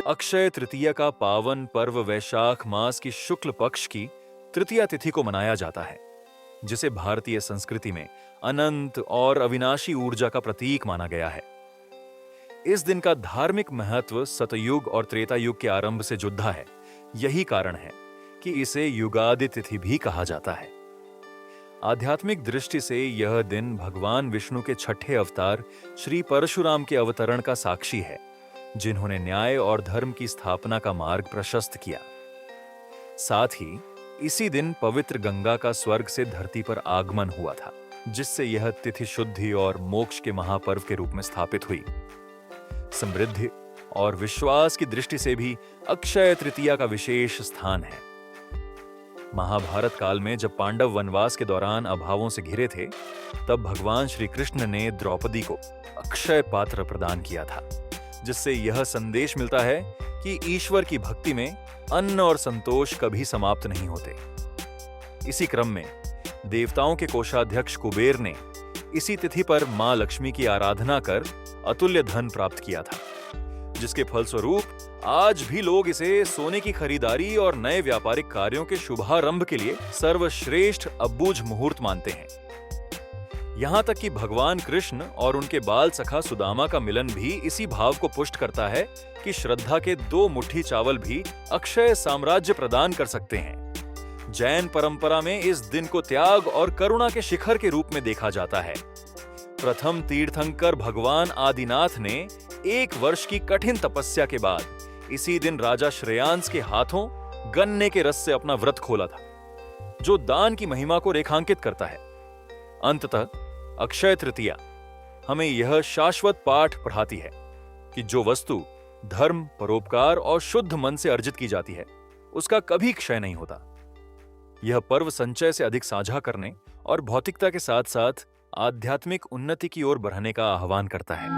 अक्षय तृतीया का पावन पर्व वैशाख मास की शुक्ल पक्ष की तृतीया तिथि को मनाया जाता है, जिसे भारतीय संस्कृति में अनंत और अविनाशी ऊर्जा का प्रतीक माना गया है। इस दिन का धार्मिक महत्व सतयुग और त्रेता युग के आरंभ से जुड़ा है। यही कारण है कि इसे युगादि तिथि भी कहा जाता है। आध्यात्मिक दृष्टि से यह दिन भगवान विष्णु के छठे अवतार श्री परशुराम के अवतरण का साक्षी है, जिन्होंने न्याय और धर्म की स्थापना का मार्ग प्रशस्त किया। साथ ही इसी दिन पवित्र गंगा का स्वर्ग से धरती पर आगमन हुआ था, जिससे यह तिथि शुद्धि और मोक्ष के महापर्व के रूप में स्थापित हुई। समृद्धि और विश्वास की दृष्टि से भी अक्षय तृतीया का विशेष स्थान है। महाभारत काल में जब पांडव वनवास के दौरान अभावों से घिरे थे, तब भगवान श्री कृष्ण ने द्रौपदी को अक्षय पात्र प्रदान किया था, जिससे यह संदेश मिलता है कि ईश्वर की भक्ति में अन्न और संतोष कभी समाप्त नहीं होते। इसी क्रम में देवताओं के कोषाध्यक्ष कुबेर ने इसी तिथि पर मां लक्ष्मी की आराधना कर अतुल्य धन प्राप्त किया था, जिसके फलस्वरूप आज भी लोग इसे सोने की खरीदारी और नए व्यापारिक कार्यों के शुभारंभ के लिए सर्वश्रेष्ठ अबूझ मुहूर्त मानते हैं। यहां तक कि भगवान कृष्ण और उनके बाल सखा सुदामा का मिलन भी इसी भाव को पुष्ट करता है कि श्रद्धा के 2 मुट्ठी चावल भी अक्षय साम्राज्य प्रदान कर सकते हैं। जैन परंपरा में इस दिन को त्याग और करुणा के शिखर के रूप में देखा जाता है। प्रथम तीर्थंकर भगवान आदिनाथ ने 1 वर्ष की कठिन तपस्या के बाद इसी दिन राजा श्रेयांस के हाथों गन्ने के रस से अपना व्रत खोला था, जो दान की महिमा को रेखांकित करता है। अंततः अक्षय तृतीया हमें यह शाश्वत पाठ पढ़ाती है कि जो वस्तु धर्म, परोपकार और शुद्ध मन से अर्जित की जाती है, उसका कभी क्षय नहीं होता। यह पर्व संचय से अधिक साझा करने और भौतिकता के साथ साथ आध्यात्मिक उन्नति की ओर बढ़ने का आह्वान करता है।